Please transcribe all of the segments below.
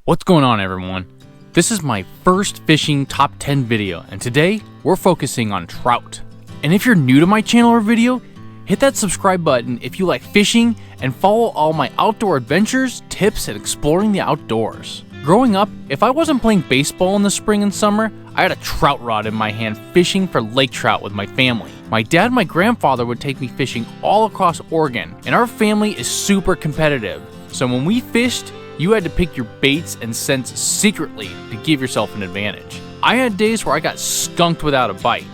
What's going on, everyone? This is my first fishing top 10 video, and today we're focusing on trout. And if you're new to my channel or video, hit that subscribe button if you like fishing and follow all my outdoor adventures, tips, and exploring the outdoors. Growing up, if I wasn't playing baseball in the spring and summer, I had a trout rod in my hand fishing for lake trout with my family. My dad and my grandfather would take me fishing all across Oregon, and our family is super competitive. So when we fished, you had to pick your baits and scents secretly to give yourself an advantage. I had days where I got skunked without a bite,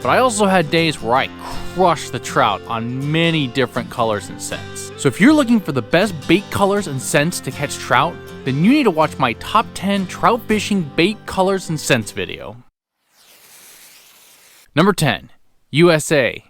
but I also had days where I crushed the trout on many different colors and scents. So if you're looking for the best bait colors and scents to catch trout, then you need to watch my top 10 trout fishing bait colors and scents video. Number 10, USA.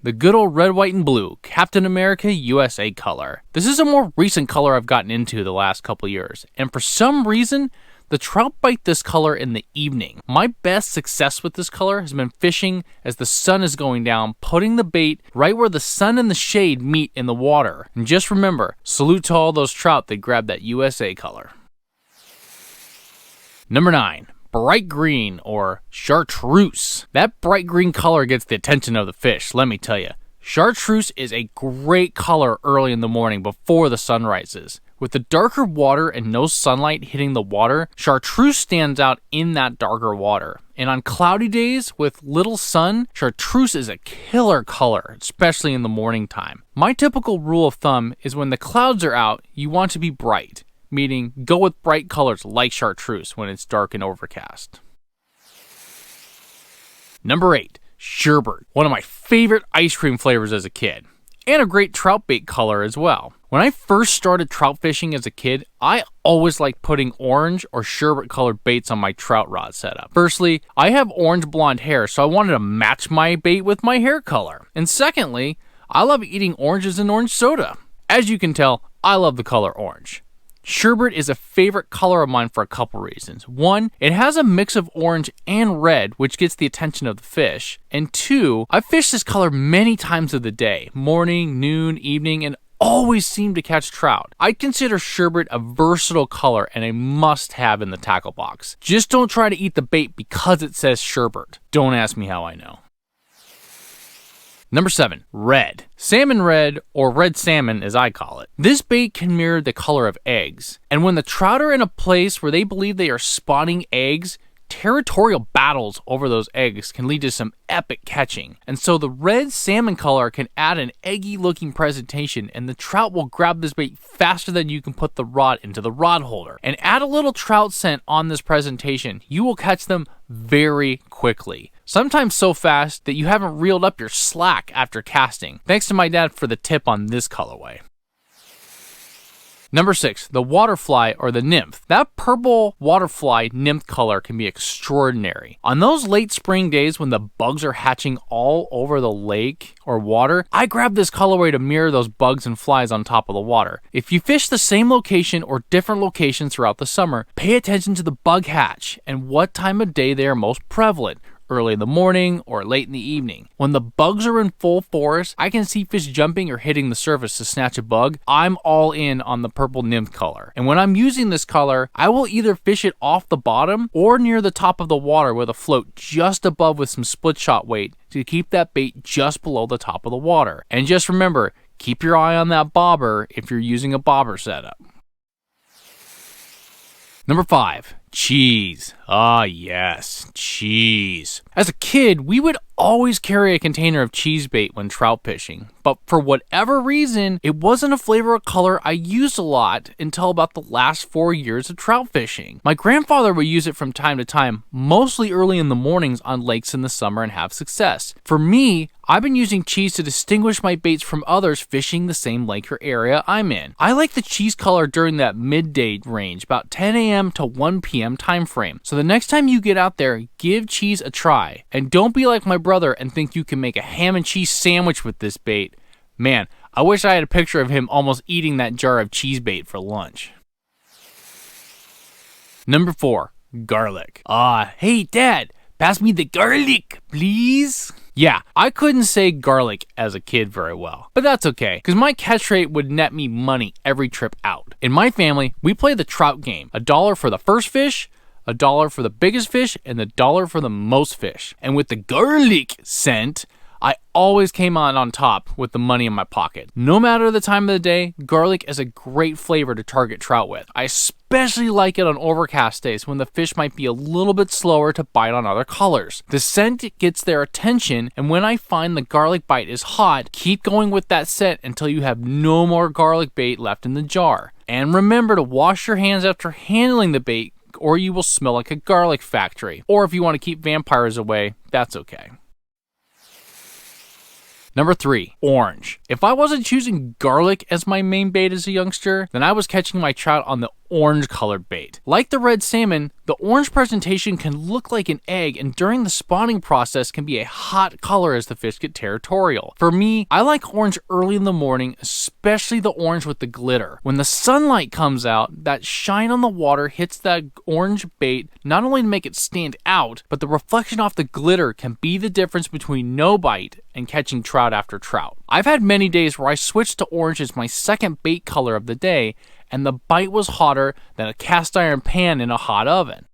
The good old red, white, and blue, Captain America USA color. This is a more recent color I've gotten into the last couple years, and for some reason, the trout bite this color in the evening. My best success with this color has been fishing as the sun is going down, putting the bait right where the sun and the shade meet in the water. And just remember, salute to all those trout that grab that USA color. Number 9. Bright green, or chartreuse. That bright green color gets the attention of the fish, let me tell you. Chartreuse is a great color early in the morning before the sun rises. With the darker water and no sunlight hitting the water, chartreuse stands out in that darker water. And on cloudy days with little sun, chartreuse is a killer color, especially in the morning time. My typical rule of thumb is when the clouds are out, you want to be bright, meaning go with bright colors like chartreuse when it's dark and overcast. Number 8, SHERBERT, one of my favorite ice cream flavors as a kid, and a great trout bait color as well. When I first started trout fishing as a kid, I always liked putting orange or sherbet colored baits on my trout rod setup. Firstly, I have orange blonde hair, so I wanted to match my bait with my hair color. And secondly, I love eating oranges and orange soda. As you can tell, I love the color orange. SHERBERT is a favorite color of mine for a couple reasons. One, it has a mix of orange and red, which gets the attention of the fish. And two, I've fished this color many times of the day, morning, noon, evening, and always seem to catch trout. I consider SHERBERT a versatile color and a must-have in the tackle box. Just don't try to eat the bait because it says SHERBERT. Don't ask me how I know. Number 7, red. Salmon red, or red salmon as I call it. This bait can mirror the color of eggs. And when the trout are in a place where they believe they are spawning eggs, territorial battles over those eggs can lead to some epic catching. And so the red salmon color can add an eggy looking presentation, and the trout will grab this bait faster than you can put the rod into the rod holder. And add a little trout scent on this presentation, you will catch them very quickly. Sometimes so fast that you haven't reeled up your slack after casting. Thanks to my dad for the tip on this colorway. Number 6, the waterfly or the nymph. That purple waterfly nymph color can be extraordinary. On those late spring days when the bugs are hatching all over the lake or water, I grab this colorway to mirror those bugs and flies on top of the water. If you fish the same location or different locations throughout the summer, pay attention to the bug hatch and what time of day they are most prevalent. Early in the morning or late in the evening. When the bugs are in full force, I can see fish jumping or hitting the surface to snatch a bug. I'm all in on the purple nymph color. And when I'm using this color, I will either fish it off the bottom or near the top of the water with a float just above with some split shot weight to keep that bait just below the top of the water. And just remember, keep your eye on that bobber if you're using a bobber setup. Number 5, cheese. Yes, cheese. As a kid, we would always carry a container of cheese bait when trout fishing, but for whatever reason, it wasn't a flavor or color I used a lot until about the last 4 years of trout fishing. My grandfather would use it from time to time, mostly early in the mornings on lakes in the summer, and have success. For me, I've been using cheese to distinguish my baits from others fishing the same lake or area I'm in. I like the cheese color during that midday range, about 10 a.m. to 1 p.m. time frame. So the next time you get out there, give cheese a try. And don't be like my brother and think you can make a ham and cheese sandwich with this bait. Man, I wish I had a picture of him almost eating that jar of cheese bait for lunch. Number 4, garlic. Hey Dad, Pass me the garlic, please. Yeah, I couldn't say garlic as a kid very well, but that's okay, because my catch rate would net me money every trip out. In my family, we play the trout game. $1 for the first fish, $1 for the biggest fish, and $1 for the most fish. And with the garlic scent, I always came out on top with the money in my pocket. No matter the time of the day, garlic is a great flavor to target trout with. I especially like it on overcast days when the fish might be a little bit slower to bite on other colors. The scent gets their attention, and when I find the garlic bite is hot, keep going with that scent until you have no more garlic bait left in the jar. And remember to wash your hands after handling the bait, or you will smell like a garlic factory. Or if you want to keep vampires away, that's okay. Number 3, orange. If I wasn't choosing garlic as my main bait as a youngster, then I was catching my trout on the orange colored bait. Like the red salmon, the orange presentation can look like an egg, and during the spawning process can be a hot color as the fish get territorial. For me, I like orange early in the morning, especially the orange with the glitter. When the sunlight comes out, that shine on the water hits that orange bait, not only to make it stand out, but the reflection off the glitter can be the difference between no bite and catching trout after trout. I've had many days where I switched to orange as my second bait color of the day, and the bite was hotter than a cast iron pan in a hot oven.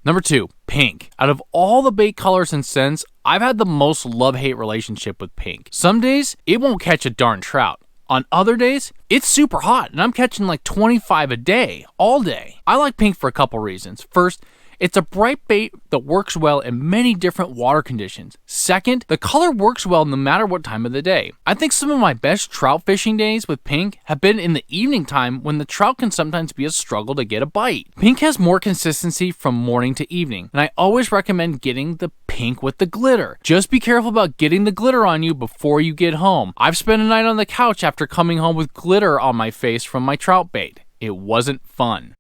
Number 2, pink. Out of all the bait colors and scents, I've had the most love-hate relationship with pink. Some days, it won't catch a darn trout. On other days, it's super hot, and I'm catching like 25 a day, all day. I like pink for a couple reasons. First, it's a bright bait that works well in many different water conditions. Second, the color works well no matter what time of the day. I think some of my best trout fishing days with pink have been in the evening time when the trout can sometimes be a struggle to get a bite. Pink has more consistency from morning to evening, and I always recommend getting the pink with the glitter. Just be careful about getting the glitter on you before you get home. I've spent a night on the couch after coming home with glitter on my face from my trout bait. It wasn't fun.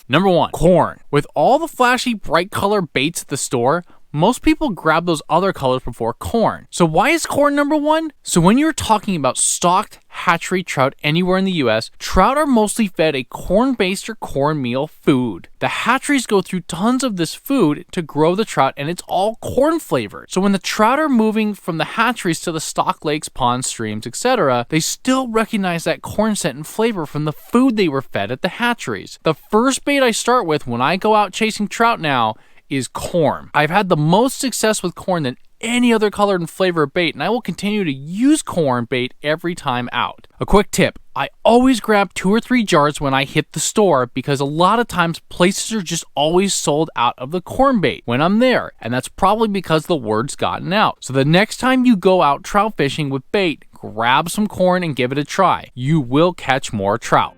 Number 1, corn. With all the flashy bright color baits at the store, most people grab those other colors before corn. So why is corn number 1? So when you're talking about stocked hatchery trout anywhere in the US, trout are mostly fed a corn-based or cornmeal food. The hatcheries go through tons of this food to grow the trout, and it's all corn flavored. So when the trout are moving from the hatcheries to the stock lakes, ponds, streams, etc., they still recognize that corn scent and flavor from the food they were fed at the hatcheries. The first bait I start with when I go out chasing trout now is corn. I've had the most success with corn than any other color and flavor bait, and I will continue to use corn bait every time out. A quick tip, I always grab 2 or 3 jars when I hit the store, because a lot of times places are just always sold out of the corn bait when I'm there, and that's probably because the word's gotten out. So the next time you go out trout fishing with bait, grab some corn and give it a try. You will catch more trout.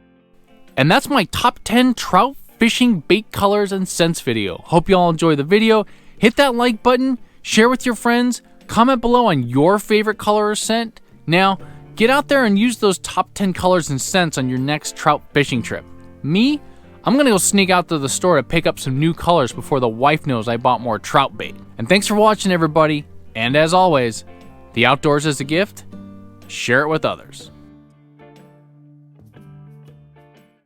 And that's my top 10 trout fishing bait colors and scents video. Hope you all enjoy the video. Hit that like button, share with your friends, comment below on your favorite color or scent. Now, get out there and use those top 10 colors and scents on your next trout fishing trip. Me, I'm gonna go sneak out to the store to pick up some new colors before the wife knows I bought more trout bait. And thanks for watching, everybody. And as always, the outdoors is a gift. Share it with others.